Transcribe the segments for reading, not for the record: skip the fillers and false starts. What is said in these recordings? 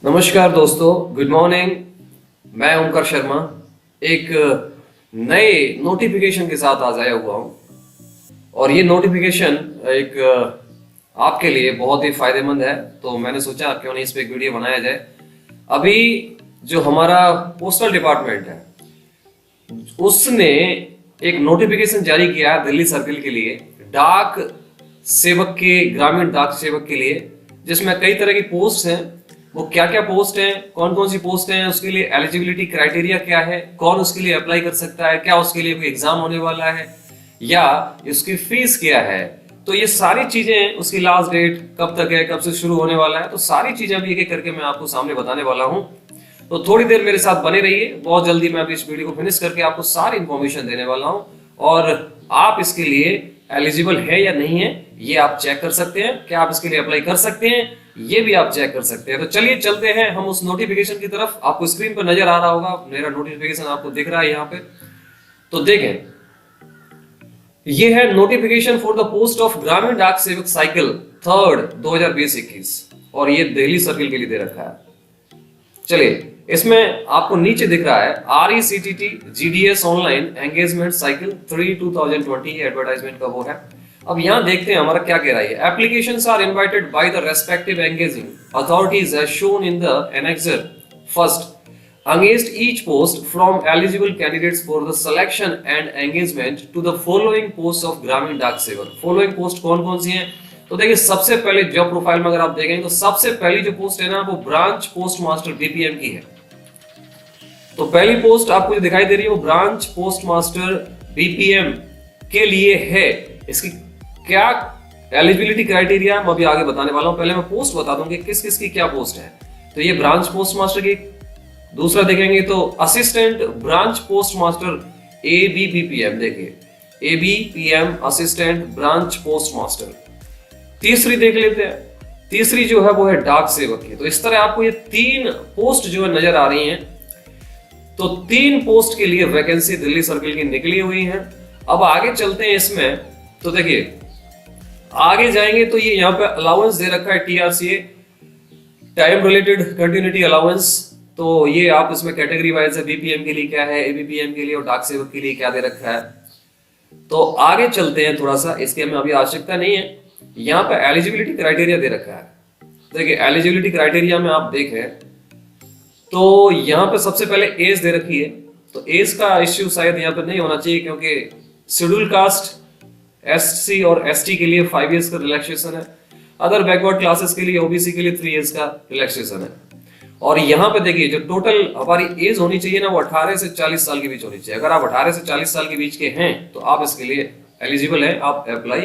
नमस्कार दोस्तों, good morning. मैं ओमकार शर्मा एक नए नोटिफिकेशन के साथ आज आया हुआ हूँ। और ये नोटिफिकेशन एक आपके लिए बहुत ही फायदेमंद है, तो मैंने सोचा क्यों नहीं इस पे एक वीडियो बनाया जाए। अभी जो हमारा पोस्टल डिपार्टमेंट है उसने एक नोटिफिकेशन जारी किया है दिल्ली सर्किल के लिए, डाक सेवक के, ग्रामीण डाक सेवक के लिए, जिसमें कई तरह की पोस्ट हैं। वो क्या क्या पोस्ट हैं, कौन कौन सी पोस्ट हैं, उसके लिए एलिजिबिलिटी क्राइटेरिया क्या है, कौन उसके लिए अप्लाई कर सकता है, क्या उसके लिए कोई एग्जाम होने वाला है या उसकी फीस क्या है। तो ये सारी चीजें, उसकी लास्ट डेट कब तक है, कब से शुरू होने वाला है, तो सारी चीजें अभी एक एक करके मैं आपको सामने बताने वाला हूँ। तो थोड़ी देर मेरे साथ बने रहिए, बहुत जल्दी मैं अभी इस वीडियो को फिनिश करके आपको सारी इंफॉर्मेशन देने वाला हूँ। और आप इसके लिए एलिजिबल है या नहीं है ये आप चेक कर सकते हैं, क्या आप इसके लिए अप्लाई कर सकते हैं ये भी आप चेक कर सकते हैं। तो चलिए चलते हैं हम उस नोटिफिकेशन की तरफ। आपको स्क्रीन पर नजर आ रहा होगा, मेरा नोटिफिकेशन आपको दिख रहा है यहाँ पे। तो देखें, ये है notification for the post of ग्रामीण डाक सेवक साइकिल 3rd 2020-21, और ये दिल्ली सर्किल के लिए दे रखा है। चलिए, इसमें आपको नीचे दिख रहा है RECTT GDS online engagement cycle 3 2020, advertisement का वो है। अब यहां देखते हैं हमारा क्या कह रहा है। Applications are invited by the respective engaging authorities as shown in the annexure first against each post from eligible candidates for the selection and engagement to the following posts of ग्रामीण डाक सेवक। following post कौन कौन सी हैं? तो देखिए, सबसे पहले जॉब प्रोफाइल में अगर आप देखेंगे तो सबसे पहली जो पोस्ट है ना, वो ब्रांच पोस्ट मास्टर BPM की है। तो पहली पोस्ट आपको जो दिखाई दे रही है वो ब्रांच पोस्ट मास्टर BPM के लिए है। इसकी क्या एलिजिबिलिटी क्राइटेरिया मैं अभी आगे बताने वाला हूं, पहले मैं पोस्ट बता दूं कि किस किस की क्या पोस्ट है। तो ये ब्रांच पोस्ट मास्टर की। दूसरा देखेंगे तो assistant branch post master ABPM, देखिए ABPM assistant branch post master. तीसरी देख लेते हैं, तीसरी जो है वो है डाक सेवक की। तो इस तरह आपको ये 3 पोस्ट जो है नजर आ रही हैं। तो 3 पोस्ट के लिए वैकेंसी दिल्ली सर्किल की निकली हुई है। अब आगे चलते हैं इसमें, तो देखिए आगे जाएंगे तो ये यहाँ पे अलाउंस दे रखा है TRCA, time related continuity allowance. तो ये आप इसमें कैटेगरी वाइज है, BPM के लिए क्या है, ABPM के लिए और डाक सेवक के लिए क्या दे रखा है। तो आगे चलते हैं थोड़ा सा, इसकी हमें अभी आवश्यकता नहीं है। यहाँ पे एलिजिबिलिटी क्राइटेरिया दे रखा है। देखिए एलिजिबिलिटी क्राइटेरिया में आप देखें तो यहाँ पे सबसे पहले एज दे रखी है। तो एज का इश्यू शायद यहाँ पे नहीं होना चाहिए, क्योंकि शेड्यूल कास्ट SC और ST के लिए 5 इयर्स का रिलैक्सेशन है। अदर बैकवर्ड क्लासेस के लिए, OBC के लिए 3 इयर्स का रिलैक्सेशन है। और यहाँ पे देखिए जो टोटल हमारी एज होनी चाहिए ना, वो 18 से 40 साल के बीच होनी चाहिए। अगर आप 18 से 40 साल के बीच के हैं तो आप इसके लिए एलिजिबल हैं, आप अप्लाई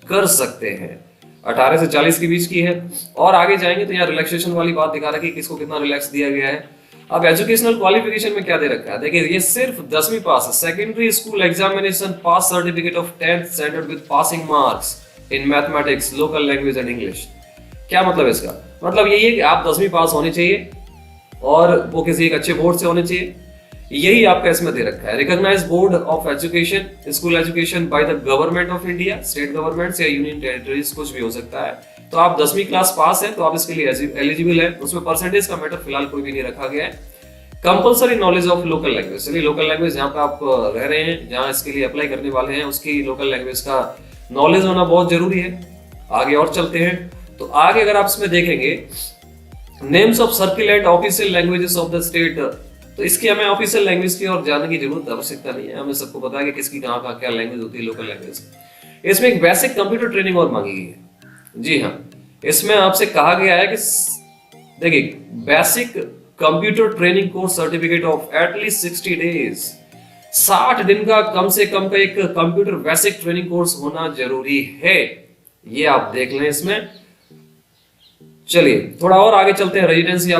कर सकते हैं। 18 से 40 के बीच की है। और आगे जाएंगे तो यहाँ रिलैक्सेशन वाली बात दिखा रखी है, किसको कितना रिलैक्स दिया गया है। अब एजुकेशनल क्वालिफिकेशन में क्या दे रखा है, देखिए ये सिर्फ 10वीं पास है। Secondary school examination pass certificate of 10th standard with passing marks in mathematics, local language and English. क्या मतलब इसका? मतलब यही है कि आप 10वीं पास होने चाहिए और वो किसी एक अच्छे बोर्ड से होने चाहिए। यही आपका इसमें दे रखा है। Recognise board of education, school education by the government of India, state government या यूनियन टेरिटरीज, कुछ भी हो सकता है। तो आप 10वीं क्लास पास है तो आप इसके लिए एलिजिबल है। उसमें परसेंटेज का मैटर फिलहाल कोई भी नहीं रखा गया है। Compulsory knowledge of local language, चलिए लोकल लैंग्वेज जहाँ पे आप रह रहे हैं, जहाँ इसके लिए अप्लाई करने वाले हैं, उसकी लोकल लैंग्वेज का नॉलेज होना बहुत जरूरी है। आगे और चलते हैं तो आगे अगर आप इसमें देखेंगे names of circle and official languages of the state, तो इसकी हमें ऑफिशियल लैंग्वेज की और जानने की जरूरत आवश्यकता नहीं है। हमें सबको पता है कि किसकी कहाँ का क्या लैंग्वेज होती है, लोकल लैंग्वेज। इसमें एक बेसिक कंप्यूटर ट्रेनिंग और मांगी गई है। जी हाँ, इसमें आपसे कहा गया है कि देखिए basic computer training course certificate of at least 60 days, 60 दिन का कम से कम का एक कंप्यूटर बेसिक ट्रेनिंग कोर्स होना जरूरी है। ये आप देख लें इसमें। चलिए थोड़ा और आगे चलते हैं। रेजिडेंसी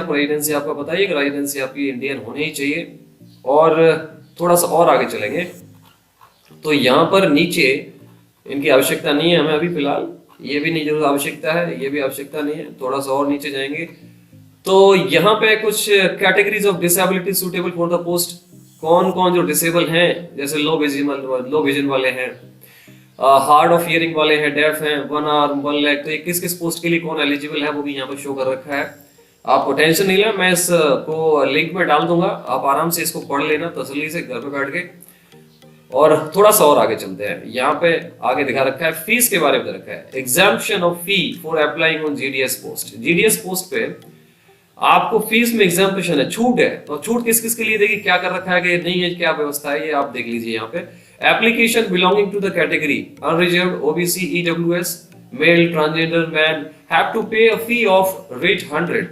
आपका बताइए कि रेजिडेंसी आपकी इंडियन होनी ही चाहिए। और थोड़ा सा और आगे चलेंगे तो यहाँ पर नीचे इनकी आवश्यकता नहीं है हमें अभी फिलहाल, ये भी नहीं जरूर आवश्यकता है, ये भी आवश्यकता नहीं है। थोड़ा सा और नीचे जाएंगे तो यहाँ पे कुछ categories of disability suitable for the post, कौन कौन जो डिसेबल हैं, जैसे लो विजन वाले हैं, हार्ड ऑफ हियरिंग वाले हैं, डेफ हैं, 1 आर्म 1 लेग। तो ये किस किस पोस्ट के लिए कौन एलिजिबल है वो भी यहाँ पर शो कर रखा है। आप टेंशन नहीं लें, मैं इसको लिंक में डाल दूंगा, आप आराम से इसको पढ़ लेना तसल्ली से घर पे बैठ के। और थोड़ा सा और आगे चलते हैं, यहाँ पे आगे दिखा रखा है फीस के बारे में रखा है, exemption of fee for applying on GDS post. GDS post पे आपको फीस में एग्जाम्पशन है, छूट है। तो छूट किस किस के लिए देखिए क्या कर रखा है कि नहीं है, क्या व्यवस्था है, ये आप देख लीजिए यहाँ पे। Application belonging to the category unreserved OBC EWS male transgender man have to pay a fee of rate 100,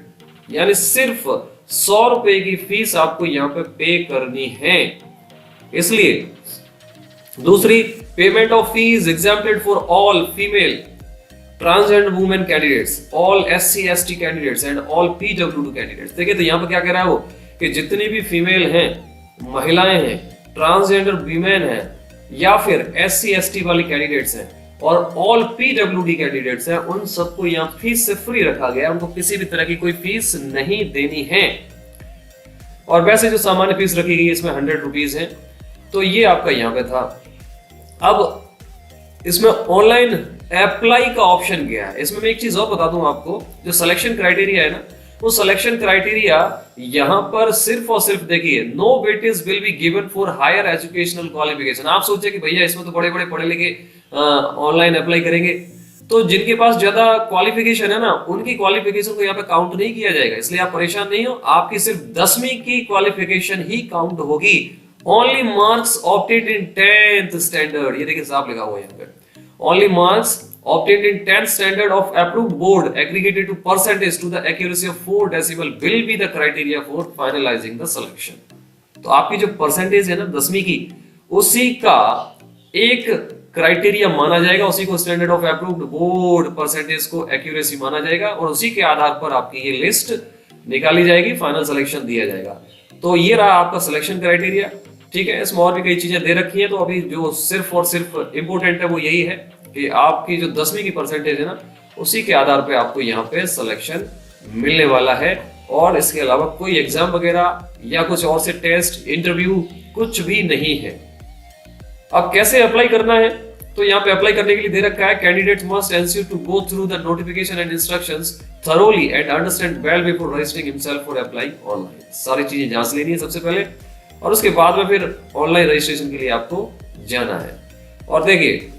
यानी सिर्फ 100 रुपए की फीस आपको यहाँ पे पे करनी है। इसलिए दूसरी, payment of fees exempted for all female transgender women candidates, all SC ST candidates and all PWD candidates. देखिए तो यहाँ पर क्या कह रहा है वो कि जितनी भी फीमेल हैं, महिलाएं हैं, ट्रांसजेंडर वीमेन हैं, या फिर एससी एसटी वाली कैंडिडेट्स हैं और ऑल पीडब्ल्यूडी कैंडिडेट्स हैं, उन सबको यहाँ फीस से फ्री रखा गया, उनको किसी भी तरह की कोई फीस नहीं देनी है। और वैसे जो सामान्य फीस रखी गई इसमें 100 रुपीज है। तो ये आपका यहाँ पे था। अब इसमें ऑनलाइन अप्लाई का ऑप्शन गया है। इसमें मैं एक चीज और बता दूं आपको, जो सिलेक्शन क्राइटेरिया है ना, वो सिलेक्शन क्राइटेरिया यहां पर सिर्फ और सिर्फ देखिए, no weightage will be given for higher educational qualification. आप सोचे कि भैया इसमें तो बड़े बड़े पढ़े लिखे ऑनलाइन अप्लाई करेंगे, तो जिनके पास ज्यादा क्वालिफिकेशन है ना, उनकी क्वालिफिकेशन को यहाँ पे काउंट नहीं किया जाएगा। इसलिए आप परेशान नहीं हो, आपकी सिर्फ 10वीं की क्वालिफिकेशन ही काउंट होगी। ओनली मार्क्स ऑब्टेन्ड इन 10th स्टैंडर्ड, ये देखिए साफ लिखा हुआ है यहाँ पे, only marks obtained in 10th standard of approved board aggregated to percentage to the accuracy of 4 decimal will be the criteria for finalizing the selection। तो आपकी जो परसेंटेज है ना 10वीं की, उसी का एक क्राइटेरिया माना जाएगा, उसी को standard of approved board percentage को एक्यूरेसी माना जाएगा और उसी के आधार पर आपकी ये लिस्ट निकाली जाएगी, फाइनल सिलेक्शन दिया जाएगा। तो ये रहा आपका सिलेक्शन क्राइटेरिया। ठीक है, इसमें और भी कई चीजें दे रखी है, तो अभी जो सिर्फ और सिर्फ इंपोर्टेंट है वो यही है कि आपकी जो 10वीं की परसेंटेज है ना, उसी के आधार पे आपको यहाँ पे सिलेक्शन मिलने वाला है। और इसके अलावा कोई एग्जाम वगैरह या कुछ और से टेस्ट इंटरव्यू कुछ भी नहीं है। अब कैसे अप्लाई करना है, तो यहाँ पे अप्लाई करने के लिए दे रखा है, candidate must ensure to go through the notification and instructions thoroughly and understand well before registering himself for applying online। सारी चीजें जांच लेनी है सबसे पहले, और उसके बाद में फिर ऑनलाइन रजिस्ट्रेशन के लिए आपको जाना है। और देखिए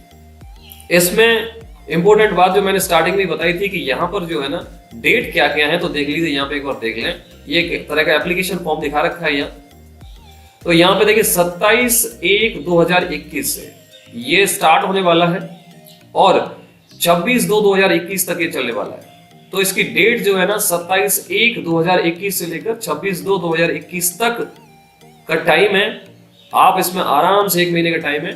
इसमें इंपॉर्टेंट बात जो मैंने स्टार्टिंग में बताई थी कि यहाँ पर जो है ना डेट क्या क्या है, तो देख लीजिए यहाँ पे एक बार देख लें। ये एक तरह का एप्लीकेशन फॉर्म दिखा रखा है यहाँ, तो यहाँ पे देखिए 27/1/2021 से ये स्टार्ट होने वाला है और 26/2/2021 तक ये चलने वाला है। तो इसकी डेट जो है ना 27/1/2021 से लेकर 26/2/2021 तक का टाइम है। आप इसमें आराम से 1 महीने का टाइम है,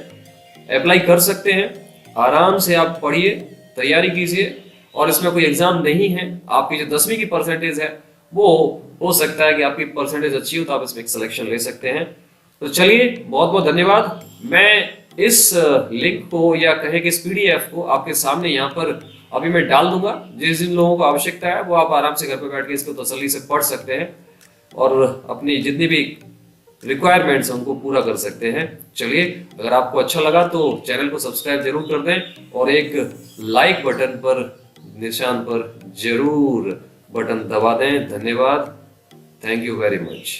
अप्लाई कर सकते हैं। आराम से आप पढ़िए, तैयारी कीजिए, और इसमें कोई एग्जाम नहीं है। आपकी जो 10वीं की परसेंटेज है वो हो सकता है कि आपकी परसेंटेज अच्छी हो तो आप इसमें एक सिलेक्शन ले सकते हैं। तो चलिए, बहुत बहुत धन्यवाद। मैं इस लिंक को या कहें कि इस पीडीएफ को आपके सामने यहाँ पर अभी मैं डाल दूंगा। जिन लोगों को आवश्यकता है वो आप आराम से घर पर बैठ के इसको तसल्ली से पढ़ सकते हैं और अपनी जितनी भी रिक्वायरमेंट्स उनको पूरा कर सकते हैं। चलिए, अगर आपको अच्छा लगा तो चैनल को सब्सक्राइब जरूर कर दें और एक लाइक बटन पर निशान पर जरूर बटन दबा दें। धन्यवाद, थैंक यू वेरी मच।